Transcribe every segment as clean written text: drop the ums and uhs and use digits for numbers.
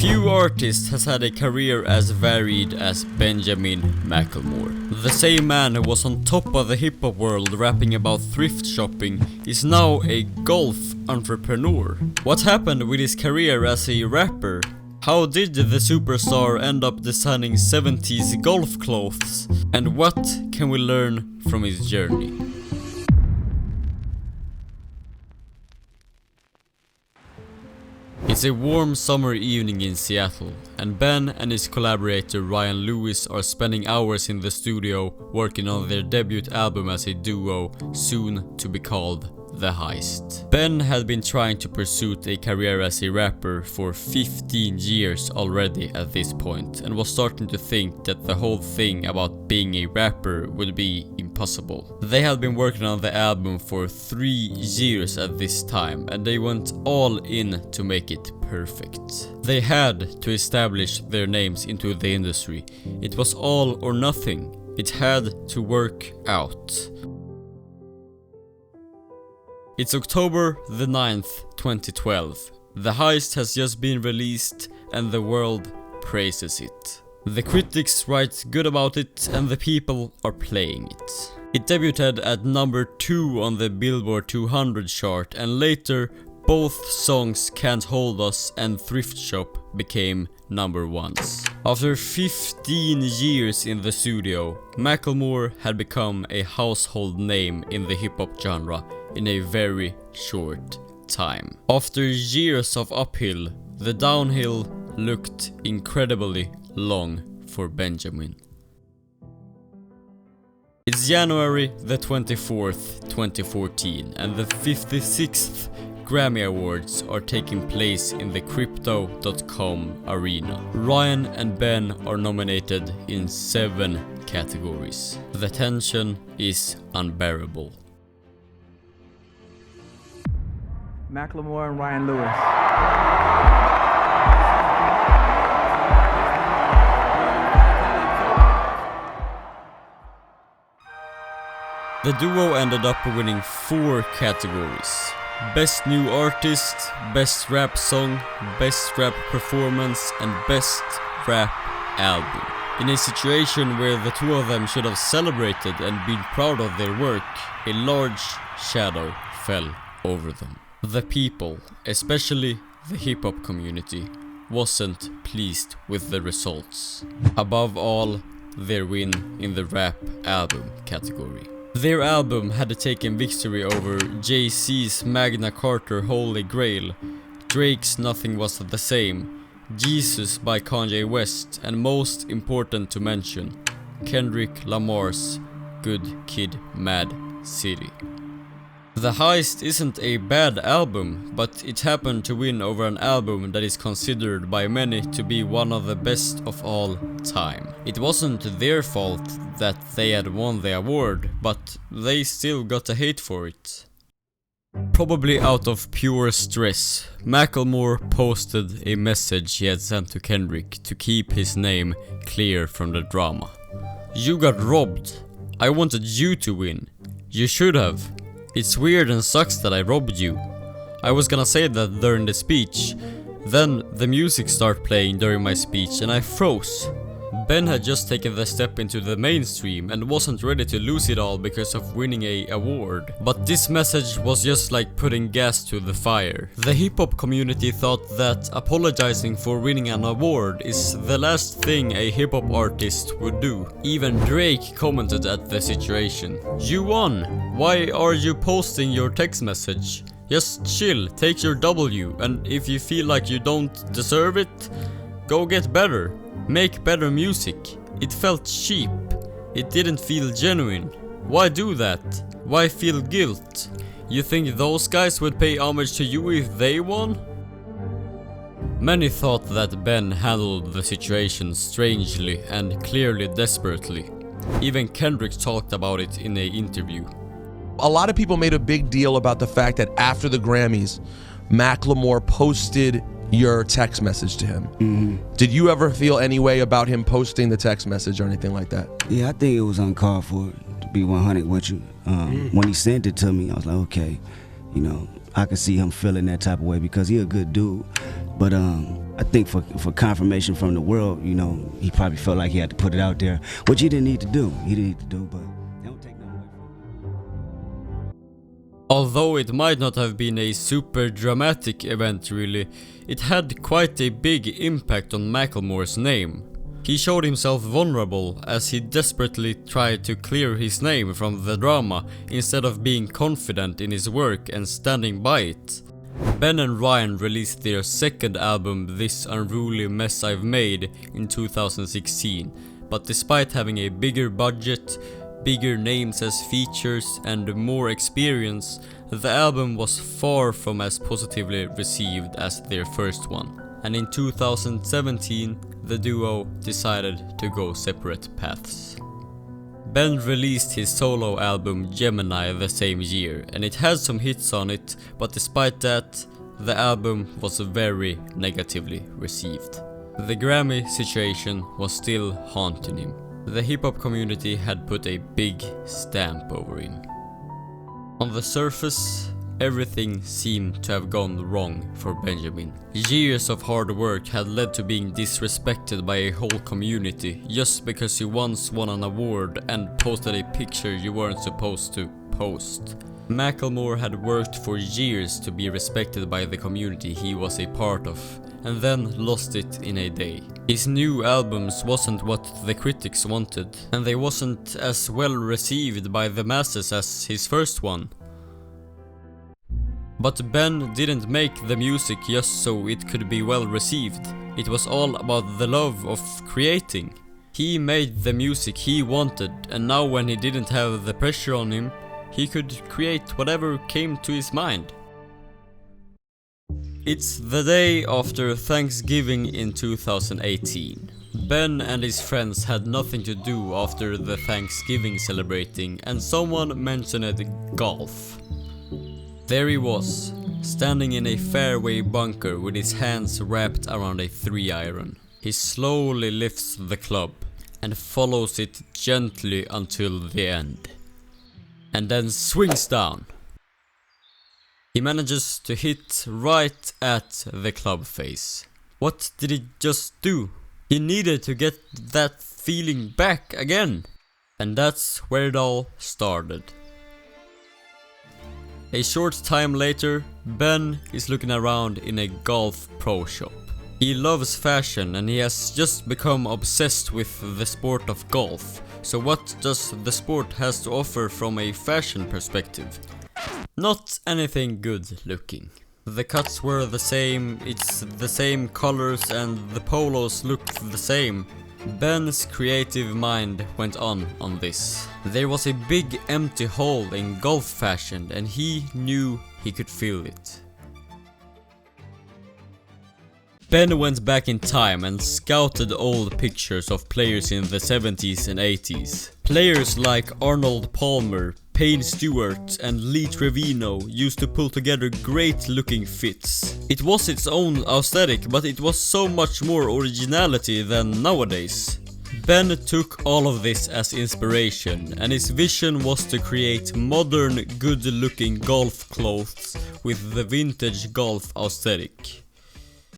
Few artists has had a career as varied as Benjamin Macklemore. The same man who was on top of the hip-hop world rapping about thrift shopping is now a golf entrepreneur. What happened with his career as a rapper? How did the superstar end up designing 70s golf clothes? And what can we learn from his journey? It's a warm summer evening in Seattle, and Ben and his collaborator Ryan Lewis are spending hours in the studio working on their debut album as a duo, soon to be called The Heist. Ben had been trying to pursue a career as a rapper for 15 years already at this point, and was starting to think that the whole thing about being a rapper would be impossible. They had been working on the album for 3 years at this time, and they went all in to make it perfect. They had to establish their names into the industry. It was all or nothing. It had to work out. It's October the 9th, 2012. The Heist has just been released and the world praises it. The critics write good about it and the people are playing it. It debuted at number 2 on the Billboard 200 chart, and later both songs Can't Hold Us and Thrift Shop became number 1s. After 15 years in the studio, Macklemore had become a household name in the hip-hop genre in a very short time. After years of uphill, the downhill looked incredibly long for Benjamin. It's January the 24th, 2014, and the 56th Grammy Awards are taking place in the Crypto.com arena. Ryan and Ben are nominated in 7 categories. The tension is unbearable. Macklemore and Ryan Lewis. The duo ended up winning 4 categories. Best New Artist, Best Rap Song, Best Rap Performance, and Best Rap Album. In a situation where the two of them should have celebrated and been proud of their work, a large shadow fell over them. The people, especially the hip-hop community, wasn't pleased with the results. Above all, their win in the Rap Album category. Their album had taken victory over Jay-Z's Magna Holy Grail, Drake's Nothing Was the Same, Yeezus by Kanye West, and most important to mention, Kendrick Lamar's Good Kid, M.A.A.D City. The Heist isn't a bad album, but it happened to win over an album that is considered by many to be one of the best of all time. It wasn't their fault that they had won the award, but they still got the hate for it. Probably out of pure stress, Macklemore posted a message he had sent to Kendrick to keep his name clear from the drama. "You got robbed. I wanted you to win. You should have. It's weird and sucks that I robbed you." I was gonna say that during the speech. Then the music started playing during my speech and I froze. Ben had just taken the step into the mainstream and wasn't ready to lose it all because of winning an award. But this message was just like putting gas to the fire. The hip-hop community thought that apologizing for winning an award is the last thing a hip-hop artist would do. Even Drake commented at the situation. "You won! Why are you posting your text message? Just chill, take your W, and if you feel like you don't deserve it, go get better. Make better music." It felt cheap. It didn't feel genuine. Why do that? Why feel guilt? You think those guys would pay homage to you if they won? Many thought that Ben handled the situation strangely and clearly desperately. Even Kendrick talked about it in an interview. A lot of people made a big deal about the fact that after the Grammys, Macklemore posted your text message to him. Did you ever feel any way about him posting the text message or anything like that? Yeah, I think it was uncalled for, to be 100 with you. When he sent it to me, I was like, okay, you know, I could see him feeling that type of way because he a good dude. But I think for confirmation from the world, you know, he probably felt like he had to put it out there, which he didn't need to do. He didn't need to do, but it don't take nothing away from him. Although it might not have been a super dramatic event really, it had quite a big impact on Macklemore's name. He showed himself vulnerable as he desperately tried to clear his name from the drama instead of being confident in his work and standing by it. Ben and Ryan released their second album, This Unruly Mess I've Made, in 2016, but despite having a bigger budget, bigger names as features and more experience, the album was far from as positively received as their first one. And in 2017, the duo decided to go separate paths. Ben released his solo album Gemini the same year, and it had some hits on it, but despite that, the album was very negatively received. The Grammy situation was still haunting him. The hip-hop community had put a big stamp over him. On the surface, everything seemed to have gone wrong for Benjamin. Years of hard work had led to being disrespected by a whole community just because you once won an award and posted a picture you weren't supposed to post. Macklemore had worked for years to be respected by the community he was a part of, and then lost it in a day. His new albums wasn't what the critics wanted, and they wasn't as well received by the masses as his first one. But Ben didn't make the music just so it could be well received. It was all about the love of creating. He made the music he wanted, and now when he didn't have the pressure on him, he could create whatever came to his mind. It's the day after Thanksgiving in 2018. Ben and his friends had nothing to do after the Thanksgiving celebrating, and someone mentioned golf. There he was, standing in a fairway bunker with his hands wrapped around a 3-iron. He slowly lifts the club and follows it gently until the end, and then swings down. He manages to hit right at the club face. What did he just do? He needed to get that feeling back again. And that's where it all started. A short time later, Ben is looking around in a golf pro shop. He loves fashion and he has just become obsessed with the sport of golf. So what does the sport has to offer from a fashion perspective? Not anything good looking. The cuts were the same, it's the same colors and the polos looked the same. Ben's creative mind went on this. There was a big empty hole in golf fashion and he knew he could fill it. Ben went back in time and scouted old pictures of players in the 70s and 80s. Players like Arnold Palmer, Payne Stewart and Lee Trevino used to pull together great looking fits. It was its own aesthetic, but it was so much more originality than nowadays. Ben took all of this as inspiration, and his vision was to create modern, good looking golf clothes with the vintage golf aesthetic.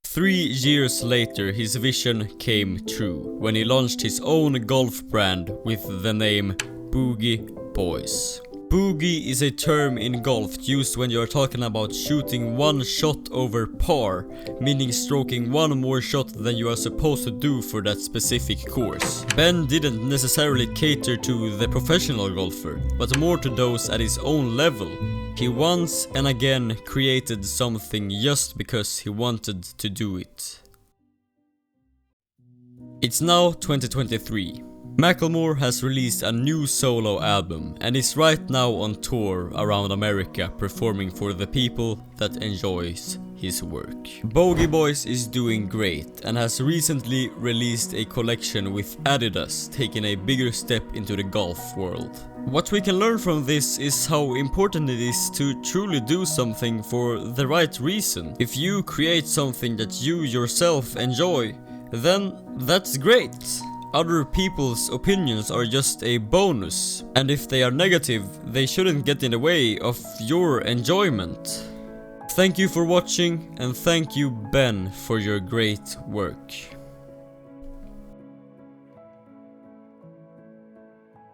3 years later, his vision came true when he launched his own golf brand with the name Boogie Boys. Boogie is a term in golf used when you are talking about shooting one shot over par, meaning stroking one more shot than you are supposed to do for that specific course. Ben didn't necessarily cater to the professional golfer, but more to those at his own level. He once and again created something just because he wanted to do it. It's now 2023. Macklemore has released a new solo album and is right now on tour around America performing for the people that enjoys his work. Boogie Boys is doing great and has recently released a collection with Adidas, taking a bigger step into the golf world. What we can learn from this is how important it is to truly do something for the right reason. If you create something that you yourself enjoy, then that's great. Other people's opinions are just a bonus, and if they are negative, they shouldn't get in the way of your enjoyment. Thank you for watching, and thank you Ben for your great work.